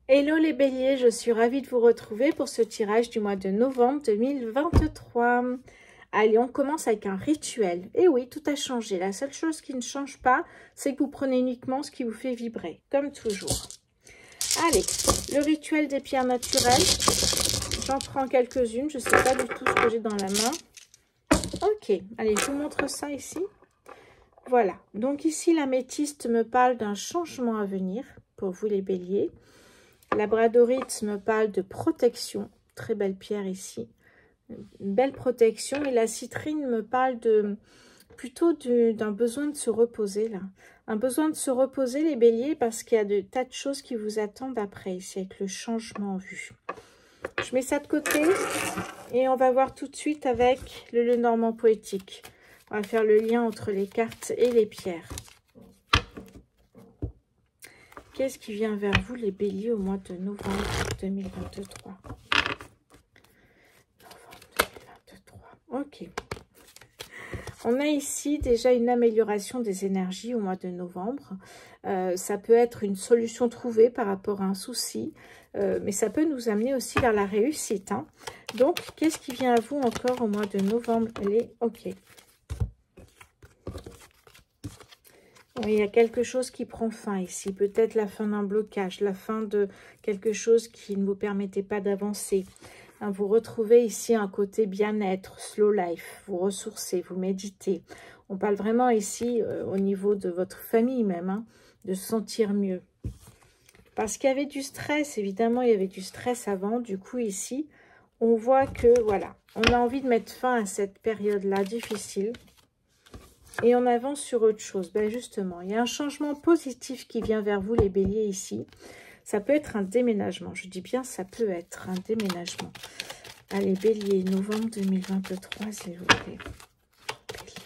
Hello les béliers, je suis ravie de vous retrouver pour ce tirage du mois de novembre 2023. Allez, on commence avec un rituel. Et oui, tout a changé. La seule chose qui ne change pas, c'est que vous prenez uniquement ce qui vous fait vibrer, comme toujours. Allez, le rituel des pierres naturelles. J'en prends quelques-unes, je ne sais pas du tout ce que j'ai dans la main. Ok, allez, je vous montre ça ici. Voilà, donc ici l'améthyste me parle d'un changement à venir pour vous les béliers. La bradorite me parle de protection, très belle pierre ici, une belle protection. Et la citrine me parle plutôt d'un besoin de se reposer là. Un besoin de se reposer les béliers parce qu'il y a de tas de choses qui vous attendent après ici avec le changement en vue. Je mets ça de côté et on va voir tout de suite avec le Lenormand poétique. On va faire le lien entre les cartes et les pierres. Qu'est-ce qui vient vers vous, les béliers, au mois de novembre 2023? Ok. On a ici déjà une amélioration des énergies au mois de novembre. Ça peut être une solution trouvée par rapport à un souci, mais ça peut nous amener aussi vers la réussite. Hein. Donc, qu'est-ce qui vient à vous encore au mois de novembre? Ok. Oui, il y a quelque chose qui prend fin ici. Peut-être la fin d'un blocage, la fin de quelque chose qui ne vous permettait pas d'avancer. Hein, vous retrouvez ici un côté bien-être, slow life. Vous ressourcez, vous méditez. On parle vraiment ici au niveau de votre famille même, hein, de se sentir mieux. Parce qu'il y avait du stress, évidemment, il y avait du stress avant. Du coup, ici, on voit que, voilà, on a envie de mettre fin à cette période-là difficile. Et on avance sur autre chose. Ben justement, il y a un changement positif qui vient vers vous, les béliers, ici. Ça peut être un déménagement. Je dis bien, ça peut être un déménagement. Allez, bélier, novembre 2023, s'il vous plaît. Bélier,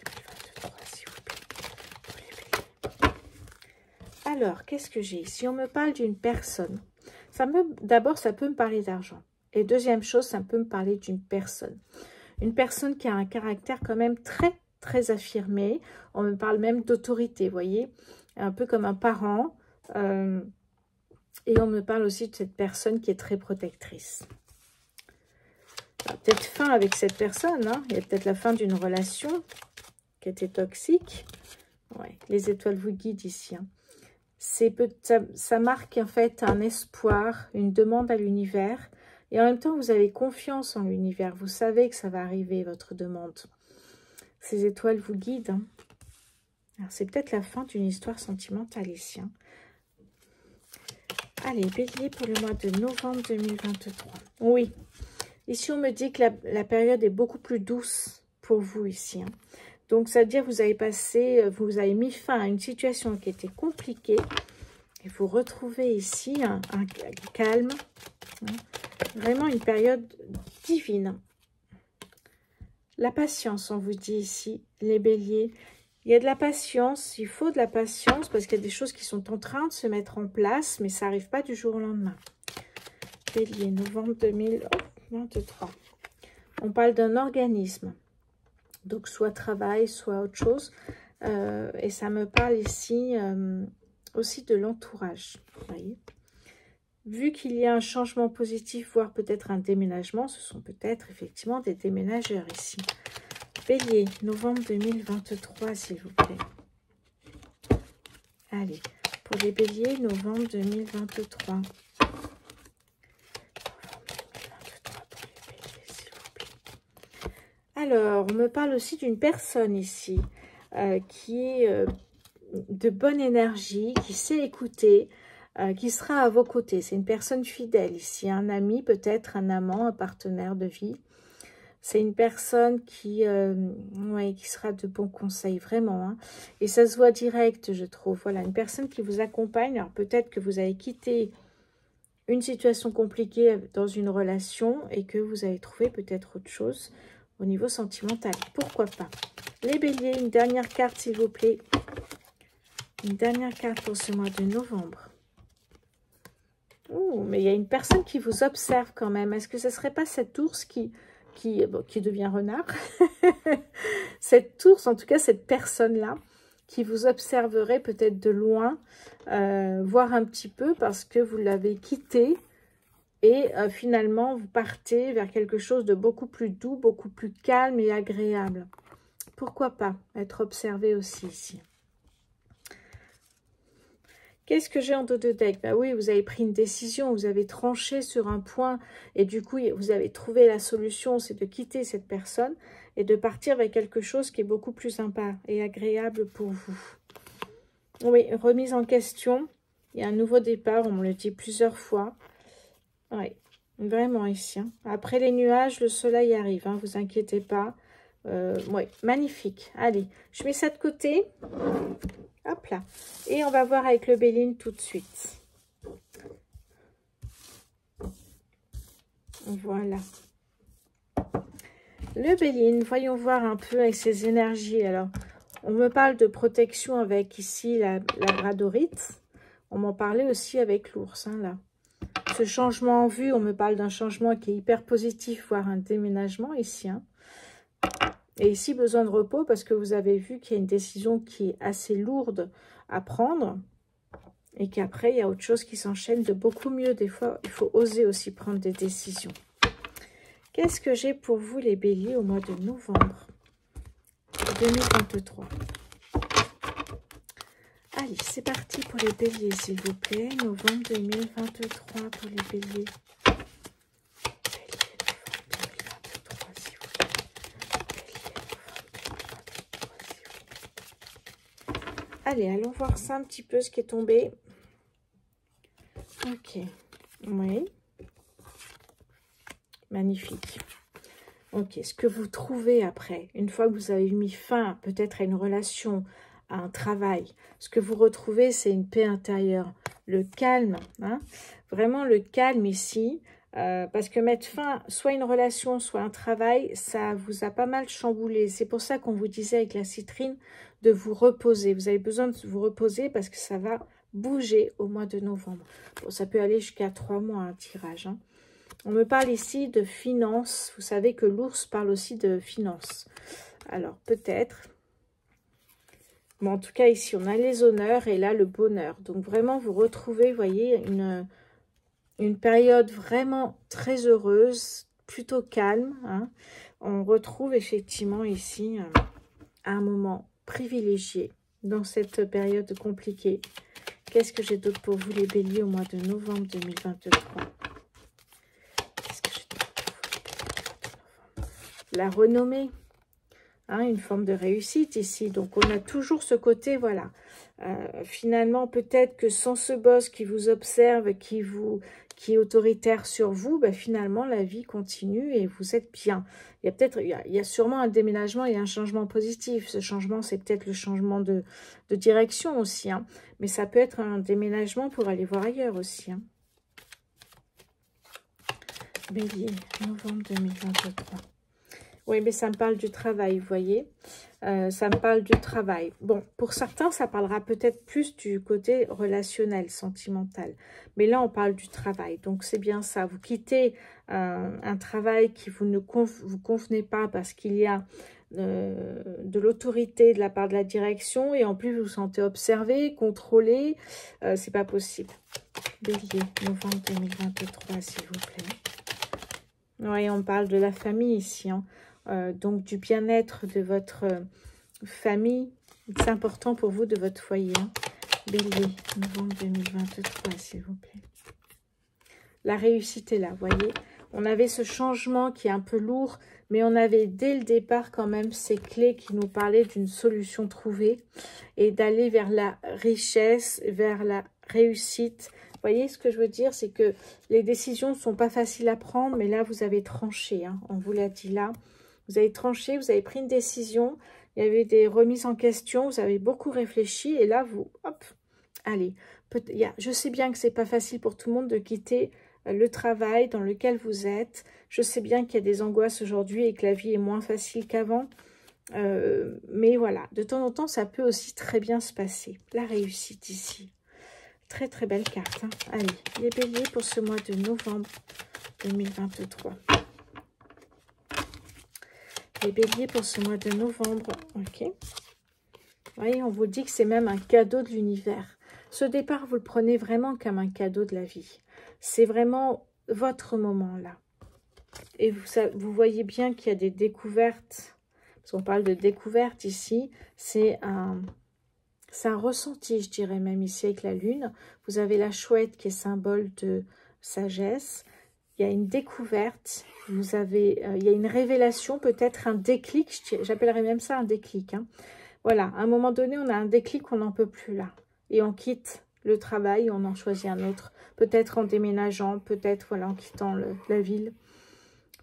novembre 2023, s'il vous plaît. Alors, qu'est-ce que j'ai ici? On me parle d'une personne. D'abord, ça peut me parler d'argent. Et deuxième chose, ça peut me parler d'une personne. Une personne qui a un caractère quand même très affirmé. On me parle même d'autorité, vous voyez, un peu comme un parent. Et on me parle aussi de cette personne qui est très protectrice. Peut-être fin avec cette personne, hein. Il y a peut-être la fin d'une relation qui était toxique. Ouais, les étoiles vous guident ici. Hein. Ça marque en fait un espoir, une demande à l'univers. Et en même temps, vous avez confiance en l'univers. Vous savez que ça va arriver, votre demande. Ces étoiles vous guident. Hein. Alors, c'est peut-être la fin d'une histoire sentimentale ici. Hein. Allez, bélier pour le mois de novembre 2023. Oui, ici, on me dit que la période est beaucoup plus douce pour vous ici. Hein. Donc, ça veut dire que vous avez mis fin à une situation qui était compliquée. Et vous retrouvez ici un calme. Hein. Vraiment une période divine. La patience, on vous dit ici, les béliers. Il y a de la patience, il faut de la patience parce qu'il y a des choses qui sont en train de se mettre en place, mais ça n'arrive pas du jour au lendemain. Bélier, novembre 2023. On parle d'un organisme, donc soit travail, soit autre chose. Et ça me parle ici aussi de l'entourage, vous voyez. Vu qu'il y a un changement positif, voire peut-être un déménagement, ce sont peut-être effectivement des déménageurs ici. Bélier, novembre 2023, s'il vous plaît. Allez, pour les béliers, novembre 2023. Novembre 2023 pour les béliers, s'il vous plaît. Alors, on me parle aussi d'une personne ici qui est de bonne énergie, qui sait écouter, qui sera à vos côtés. C'est une personne fidèle ici, un ami, peut-être un amant, un partenaire de vie. C'est une personne qui sera de bons conseils, vraiment. Hein. Et ça se voit direct, je trouve. Voilà, une personne qui vous accompagne. Alors peut-être que vous avez quitté une situation compliquée dans une relation et que vous avez trouvé peut-être autre chose au niveau sentimental. Pourquoi pas? Les béliers, une dernière carte, s'il vous plaît. Une dernière carte pour ce mois de novembre. Oh, mais il y a une personne qui vous observe quand même. Est-ce que ce ne serait pas cet ours qui devient renard? Cet ours, en tout cas cette personne-là, qui vous observerait peut-être de loin, voir un petit peu parce que vous l'avez quitté et finalement vous partez vers quelque chose de beaucoup plus doux, beaucoup plus calme et agréable. Pourquoi pas être observé aussi ici. Qu'est-ce que j'ai en dos de deck? Bah oui, vous avez pris une décision, vous avez tranché sur un point et du coup, vous avez trouvé la solution, c'est de quitter cette personne et de partir vers quelque chose qui est beaucoup plus sympa et agréable pour vous. Oui, remise en question, il y a un nouveau départ, on me le dit plusieurs fois. Oui, vraiment ici. Hein. Après les nuages, le soleil arrive, hein, vous inquiétez pas. Oui, magnifique. Allez, je mets ça de côté. Hop là. Et on va voir avec le Béline tout de suite. Voilà. Le Béline, voyons voir un peu avec ses énergies. Alors, on me parle de protection avec ici la labradorite. On m'en parlait aussi avec l'ours, hein, là. Ce changement en vue, on me parle d'un changement qui est hyper positif, voire un déménagement ici, hein. Et ici, besoin de repos parce que vous avez vu qu'il y a une décision qui est assez lourde à prendre et qu'après, il y a autre chose qui s'enchaîne de beaucoup mieux. Des fois, il faut oser aussi prendre des décisions. Qu'est-ce que j'ai pour vous, les béliers, au mois de novembre 2023? Allez, c'est parti pour les béliers, s'il vous plaît. Novembre 2023 pour les béliers. Allez, allons voir ça un petit peu, ce qui est tombé. Ok. Oui. Magnifique. Ok. Ce que vous trouvez après, une fois que vous avez mis fin peut-être à une relation, à un travail, ce que vous retrouvez, c'est une paix intérieure. Le calme. Hein, vraiment le calme ici. Parce que mettre fin, soit une relation, soit un travail, ça vous a pas mal chamboulé. C'est pour ça qu'on vous disait avec la citrine de vous reposer. Vous avez besoin de vous reposer parce que ça va bouger au mois de novembre. Bon, ça peut aller jusqu'à 3 mois, un tirage. Hein. On me parle ici de finances. Vous savez que l'ours parle aussi de finances. Alors, peut-être. Bon, en tout cas, ici, on a les honneurs et là, le bonheur. Donc, vraiment, vous retrouvez, vous voyez, une période vraiment très heureuse, plutôt calme. Hein. On retrouve effectivement ici un moment privilégié dans cette période compliquée. Qu'est-ce que j'ai d'autre pour vous, les béliers, au mois de novembre 2023? Qu'est-ce que j'ai d'autre pour vous, les béliers, au mois de novembre? La renommée. Hein, une forme de réussite ici. Donc, on a toujours ce côté, voilà. Finalement, peut-être que sans ce boss qui vous observe, qui est autoritaire sur vous, ben, finalement, la vie continue et vous êtes bien. Il y a peut-être, il y a sûrement un déménagement et un changement positif. Ce changement, c'est peut-être le changement de direction aussi. Hein. Mais ça peut être un déménagement pour aller voir ailleurs aussi. Hein. Bélier, novembre 2023. Oui, mais ça me parle du travail, vous voyez. Ça me parle du travail. Bon, pour certains, ça parlera peut-être plus du côté relationnel, sentimental. Mais là, on parle du travail. Donc, c'est bien ça. Vous quittez un travail qui ne vous convenait pas parce qu'il y a de l'autorité de la part de la direction. Et en plus, vous vous sentez observé, contrôlé. C'est pas possible. Bélier, novembre 2023, s'il vous plaît. Oui, on parle de la famille ici, hein. Donc du bien-être de votre famille, c'est important pour vous, de votre foyer. Hein. Bélier, novembre 2023, s'il vous plaît. La réussite est là, vous voyez. On avait ce changement qui est un peu lourd, mais on avait dès le départ quand même ces clés qui nous parlaient d'une solution trouvée et d'aller vers la richesse, vers la réussite. Vous voyez ce que je veux dire, c'est que les décisions ne sont pas faciles à prendre, mais là, vous avez tranché, hein, on vous l'a dit là. Vous avez tranché, vous avez pris une décision, il y avait des remises en question, vous avez beaucoup réfléchi, et là, vous, hop, allez. Je sais bien que c'est pas facile pour tout le monde de quitter le travail dans lequel vous êtes. Je sais bien qu'il y a des angoisses aujourd'hui et que la vie est moins facile qu'avant. Mais voilà, de temps en temps, ça peut aussi très bien se passer. La réussite ici. Très, très belle carte. Hein. Allez, les béliers pour ce mois de novembre 2023. Les béliers pour ce mois de novembre. Ok. Vous voyez, on vous dit que c'est même un cadeau de l'univers. Ce départ, vous le prenez vraiment comme un cadeau de la vie. C'est vraiment votre moment là. Et vous voyez bien qu'il y a des découvertes, parce qu'on parle de découverte ici, c'est un ressenti, je dirais même ici avec la lune. Vous avez la chouette qui est symbole de sagesse. Il y a une découverte, vous avez, il y a une révélation, peut-être un déclic, j'appellerais même ça un déclic. Hein. Voilà, à un moment donné, on a un déclic, on n'en peut plus là. Et on quitte le travail, on en choisit un autre. Peut-être en déménageant, peut-être voilà, en quittant la ville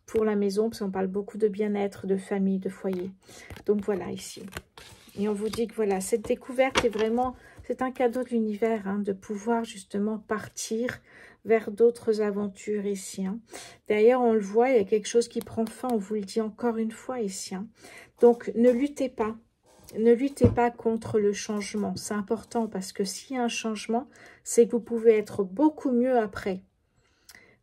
pour la maison, parce qu'on parle beaucoup de bien-être, de famille, de foyer. Donc voilà, ici. Et on vous dit que voilà, cette découverte est vraiment, c'est un cadeau de l'univers, hein, de pouvoir justement partir vers d'autres aventures ici. Hein. D'ailleurs, on le voit, il y a quelque chose qui prend fin, on vous le dit encore une fois ici. Hein. Donc, ne luttez pas. Ne luttez pas contre le changement. C'est important parce que s'il y a un changement, c'est que vous pouvez être beaucoup mieux après.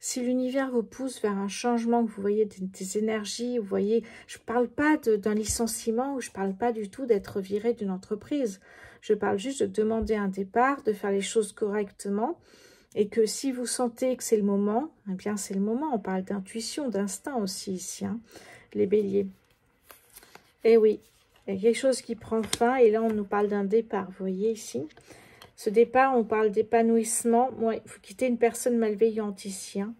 Si l'univers vous pousse vers un changement, que vous voyez des énergies, vous voyez, je ne parle pas d'un licenciement ou je ne parle pas du tout d'être viré d'une entreprise. Je parle juste de demander un départ, de faire les choses correctement. Et que si vous sentez que c'est le moment, eh bien c'est le moment. On parle d'intuition, d'instinct aussi ici, hein, les béliers. Eh oui, il y a quelque chose qui prend fin et là on nous parle d'un départ, vous voyez ici. Ce départ, on parle d'épanouissement. Bon, il faut quitter une personne malveillante ici. Hein.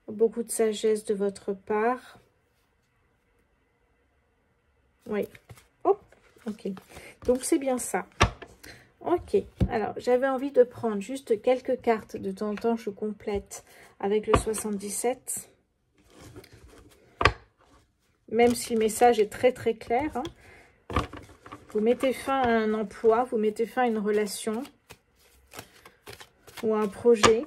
Beaucoup de sagesse de votre part. Oui. Oh, ok. Donc c'est bien ça. Ok, alors j'avais envie de prendre juste quelques cartes. De temps en temps, je complète avec le 77. Même si le message est très très clair. Hein. Vous mettez fin à un emploi, vous mettez fin à une relation ou à un projet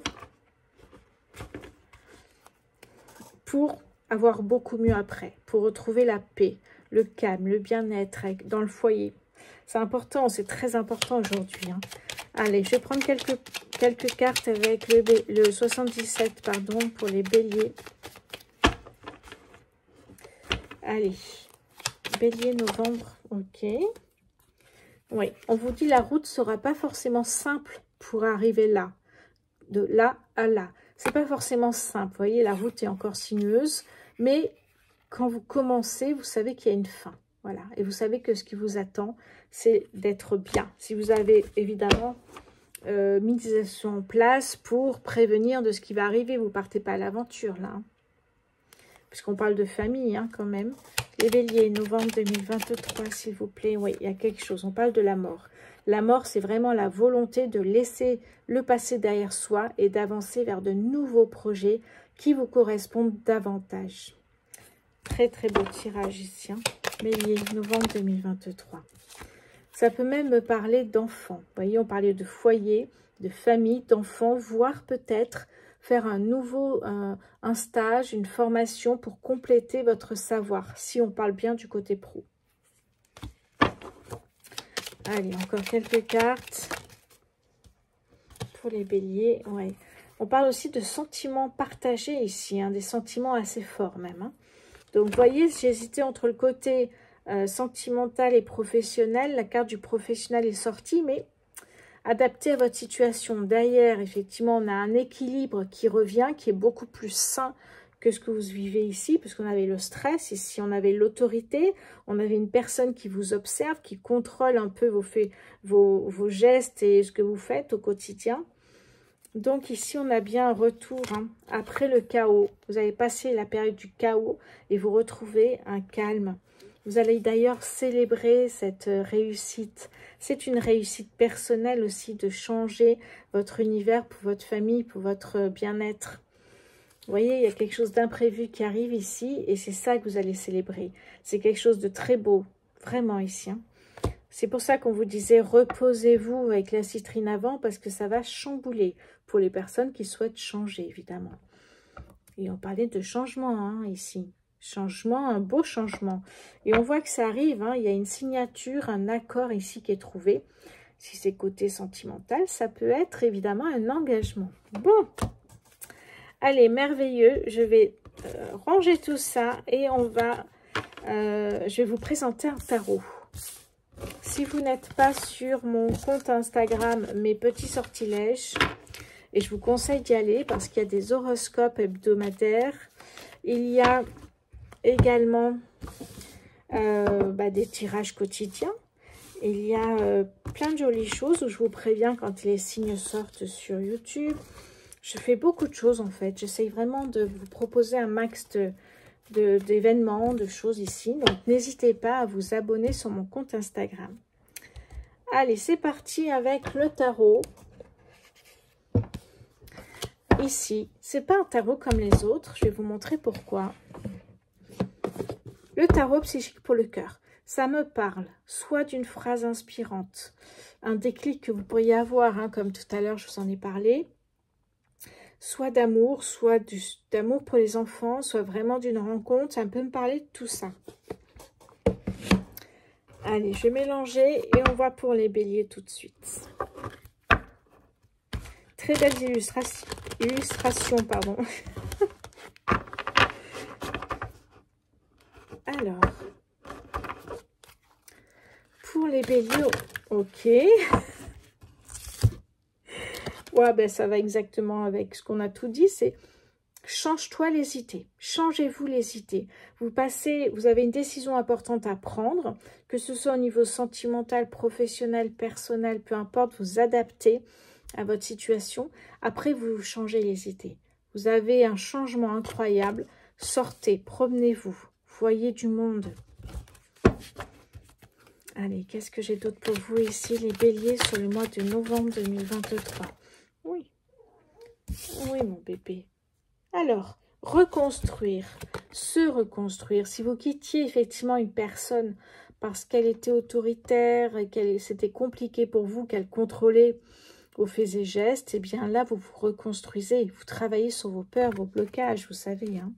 pour avoir beaucoup mieux après, pour retrouver la paix, le calme, le bien-être dans le foyer. C'est important, c'est très important aujourd'hui. Hein. Allez, je vais prendre quelques cartes avec le 77, pardon, pour les béliers. Allez, bélier, novembre, ok. Oui, on vous dit la route ne sera pas forcément simple pour arriver là, de là à là. C'est pas forcément simple, vous voyez, la route est encore sinueuse, mais quand vous commencez, vous savez qu'il y a une fin. Voilà, et vous savez que ce qui vous attend, c'est d'être bien. Si vous avez évidemment mis des actions en place pour prévenir de ce qui va arriver, vous ne partez pas à l'aventure là. Hein. Puisqu'on parle de famille hein, quand même. Les béliers, novembre 2023, s'il vous plaît. Oui, il y a quelque chose, on parle de la mort. La mort, c'est vraiment la volonté de laisser le passé derrière soi et d'avancer vers de nouveaux projets qui vous correspondent davantage. Très très beau tirage ici. Hein. Bélier, novembre 2023. Ça peut même me parler d'enfants. Vous voyez, on parlait de foyer, de famille, d'enfants, voire peut-être faire un stage, une formation pour compléter votre savoir, si on parle bien du côté pro. Allez, encore quelques cartes pour les béliers. Ouais. On parle aussi de sentiments partagés ici, hein, des sentiments assez forts même. Hein. Donc, vous voyez, j'ai hésité entre le côté sentimental et professionnel. La carte du professionnel est sortie, mais adapté à votre situation. Derrière, effectivement, on a un équilibre qui revient, qui est beaucoup plus sain que ce que vous vivez ici, puisqu'on avait le stress, ici on avait l'autorité, on avait une personne qui vous observe, qui contrôle un peu vos gestes et ce que vous faites au quotidien. Donc ici, on a bien un retour hein, après le chaos. Vous avez passé la période du chaos et vous retrouvez un calme. Vous allez d'ailleurs célébrer cette réussite. C'est une réussite personnelle aussi de changer votre univers pour votre famille, pour votre bien-être. Vous voyez, il y a quelque chose d'imprévu qui arrive ici et c'est ça que vous allez célébrer. C'est quelque chose de très beau, vraiment ici. Hein. C'est pour ça qu'on vous disait reposez-vous avec la citrine avant parce que ça va chambouler pour les personnes qui souhaitent changer, évidemment. Et on parlait de changement hein, ici. Changement, un beau changement. Et on voit que ça arrive, hein, il y a une signature, un accord ici qui est trouvé. Si c'est côté sentimental, ça peut être évidemment un engagement. Bon, allez, merveilleux. Je vais ranger tout ça et on va, je vais vous présenter un tarot. Si vous n'êtes pas sur mon compte Instagram, mes petits sortilèges, et je vous conseille d'y aller parce qu'il y a des horoscopes hebdomadaires. Il y a également des tirages quotidiens. Il y a plein de jolies choses où je vous préviens quand les signes sortent sur YouTube. Je fais beaucoup de choses en fait. J'essaye vraiment de vous proposer un max d'événements, de choses ici. Donc n'hésitez pas à vous abonner sur mon compte Instagram. Allez, c'est parti avec le tarot. Ici, c'est pas un tarot comme les autres. Je vais vous montrer pourquoi. Le tarot psychique pour le cœur. Ça me parle soit d'une phrase inspirante, un déclic que vous pourriez avoir, hein, comme tout à l'heure je vous en ai parlé, soit d'amour, soit d'amour pour les enfants, soit vraiment d'une rencontre. Ça peut me parler de tout ça. Allez, je vais mélanger et on voit pour les béliers tout de suite. Très belles illustrations, pardon. Alors, pour les béliers, ok. Ouais, ben ça va exactement avec ce qu'on a tout dit, c'est change-toi les idées, changez-vous les idées. Vous avez une décision importante à prendre, que ce soit au niveau sentimental, professionnel, personnel, peu importe, vous adaptez à votre situation. Après, vous changez les idées. Vous avez un changement incroyable. Sortez, promenez-vous, voyez du monde. Allez, qu'est-ce que j'ai d'autre pour vous ici, les béliers, sur le mois de novembre 2023? Oui, oui, mon bébé. Alors, reconstruire, se reconstruire. Si vous quittiez effectivement une personne parce qu'elle était autoritaire et qu'elle c'était compliqué pour vous, qu'elle contrôlait vos faits et gestes, eh bien là, vous vous reconstruisez. Vous travaillez sur vos peurs, vos blocages, vous savez, hein.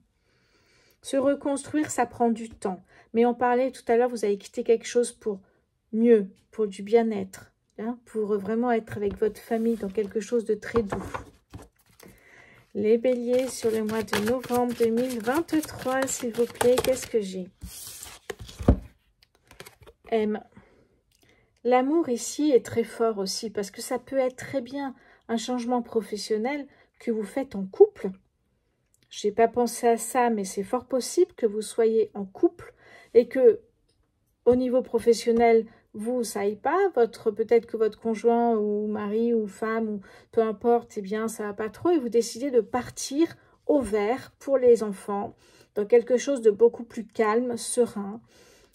Se reconstruire, ça prend du temps. Mais on parlait tout à l'heure, vous avez quitté quelque chose pour mieux, pour du bien-être, hein, pour vraiment être avec votre famille dans quelque chose de très doux. Les béliers sur le mois de novembre 2023, s'il vous plaît, qu'est-ce que j'ai? M. L'amour ici est très fort aussi, parce que ça peut être très bien un changement professionnel que vous faites en couple. Je n'ai pas pensé à ça, mais c'est fort possible que vous soyez en couple et que, au niveau professionnel, vous, ça aille pas, peut-être que votre conjoint ou mari ou femme, ou peu importe, eh bien, ça va pas trop, et vous décidez de partir au vert pour les enfants, dans quelque chose de beaucoup plus calme, serein.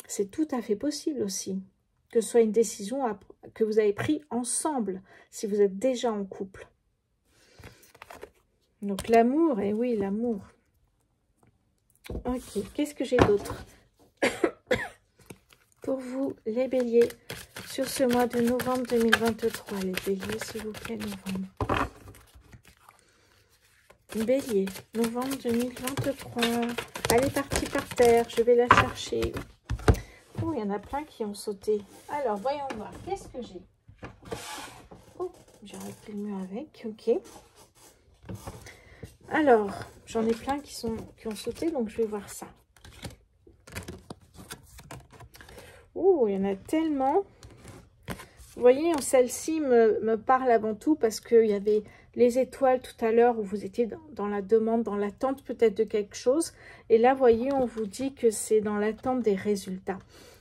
C'est tout à fait possible aussi, que ce soit une décision que vous avez prise ensemble, si vous êtes déjà en couple. Donc l'amour, et oui, l'amour. Ok, qu'est-ce que j'ai d'autre pour vous, les béliers, sur ce mois de novembre 2023, les béliers, s'il vous plaît, novembre. Bélier, novembre 2023. Elle est partie par terre, je vais la chercher. Oh, il y en a plein qui ont sauté. Alors, voyons voir, qu'est-ce que j'ai? Oh, j'ai repris le mur avec, ok. Alors, j'en ai plein qui ont sauté, donc je vais voir ça. Oh, il y en a tellement. Vous voyez, celle-ci me parle avant tout parce qu'il y avait les étoiles tout à l'heure où vous étiez dans la demande, dans l'attente peut-être de quelque chose. Et là, vous voyez, on vous dit que c'est dans l'attente des résultats.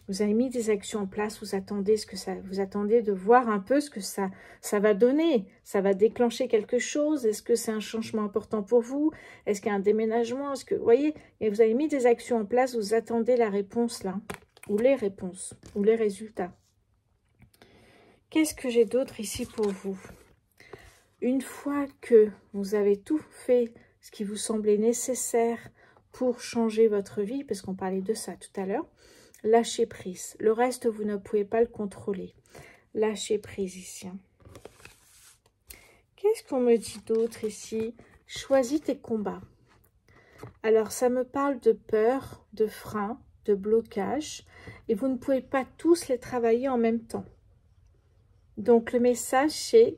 Vous avez mis des actions en place, vous attendez de voir un peu ce que ça va donner. Ça va déclencher quelque chose. Est-ce que c'est un changement important pour vous? Est-ce qu'il y a un déménagement? Est-ce que, vous voyez, et vous avez mis des actions en place, vous attendez la réponse là. Ou les réponses, ou les résultats. Qu'est-ce que j'ai d'autre ici pour vous? Une fois que vous avez tout fait ce qui vous semblait nécessaire pour changer votre vie, parce qu'on parlait de ça tout à l'heure, lâchez prise. Le reste, vous ne pouvez pas le contrôler. Lâchez prise ici. Qu'est-ce qu'on me dit d'autre ici? Choisis tes combats. Alors, ça me parle de peur, de frein, de blocage, et vous ne pouvez pas tous les travailler en même temps. Donc le message c'est,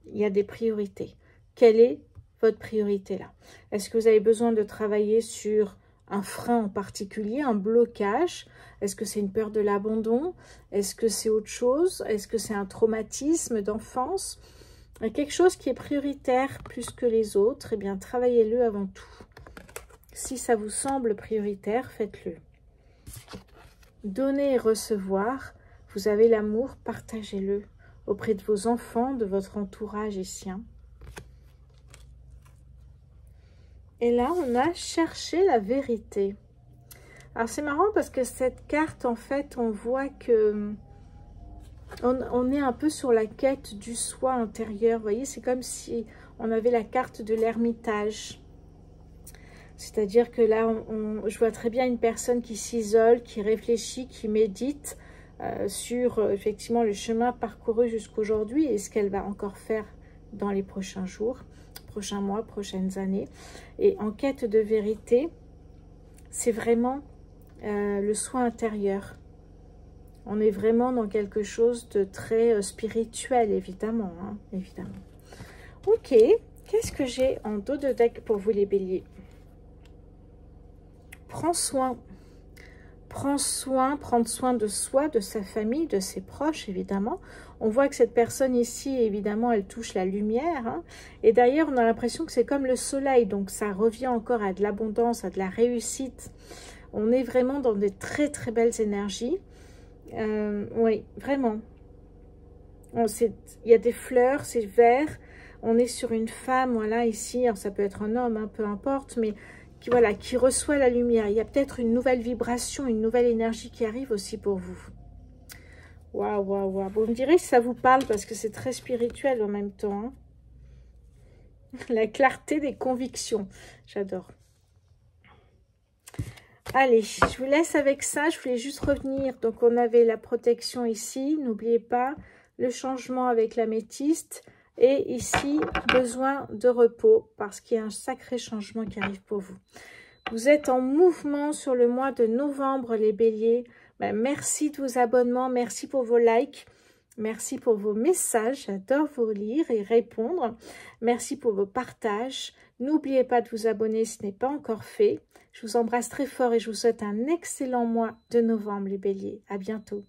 il y a des priorités. Quelle est votre priorité là? Est-ce que vous avez besoin de travailler sur un frein en particulier, un blocage? Est-ce que c'est une peur de l'abandon? Est-ce que c'est autre chose? Est-ce que c'est un traumatisme d'enfance? Quelque chose qui est prioritaire plus que les autres, eh bien, travaillez-le avant tout. Si ça vous semble prioritaire, faites-le. Donner et recevoir, vous avez l'amour, partagez-le auprès de vos enfants, de votre entourage ici. Et là, on a cherché la vérité. Alors, c'est marrant parce que cette carte, en fait, on voit que on est un peu sur la quête du soi intérieur. Vous voyez, c'est comme si on avait la carte de l'ermitage. C'est-à-dire que là, je vois très bien une personne qui s'isole, qui réfléchit, qui médite sur effectivement le chemin parcouru jusqu'aujourd'hui et ce qu'elle va encore faire dans les prochains jours, prochains mois, prochaines années. Et en quête de vérité, c'est vraiment le soin intérieur. On est vraiment dans quelque chose de très spirituel, évidemment. Hein, évidemment. Ok, qu'est-ce que j'ai en dos de deck pour vous les béliers? Prends soin. Prends soin, prendre soin de soi, de sa famille, de ses proches, évidemment. On voit que cette personne ici, évidemment, elle touche la lumière. Hein. Et d'ailleurs, on a l'impression que c'est comme le soleil. Donc, ça revient encore à de l'abondance, à de la réussite. On est vraiment dans des très, très belles énergies. Oui, vraiment. Il y a des fleurs, c'est vert. On est sur une femme, voilà, ici. Alors, ça peut être un homme, hein, peu importe, mais voilà, qui reçoit la lumière. Il y a peut-être une nouvelle vibration, une nouvelle énergie qui arrive aussi pour vous. Waouh, waouh, waouh. Vous me direz si ça vous parle parce que c'est très spirituel en même temps. Hein. La clarté des convictions. J'adore. Allez, je vous laisse avec ça. Je voulais juste revenir. Donc, on avait la protection ici. N'oubliez pas le changement avec l'améthyste. Et ici, besoin de repos parce qu'il y a un sacré changement qui arrive pour vous. Vous êtes en mouvement sur le mois de novembre, les béliers. Ben, merci de vos abonnements. Merci pour vos likes. Merci pour vos messages. J'adore vous lire et répondre. Merci pour vos partages. N'oubliez pas de vous abonner si ce n'est pas encore fait. Je vous embrasse très fort et je vous souhaite un excellent mois de novembre, les béliers. À bientôt.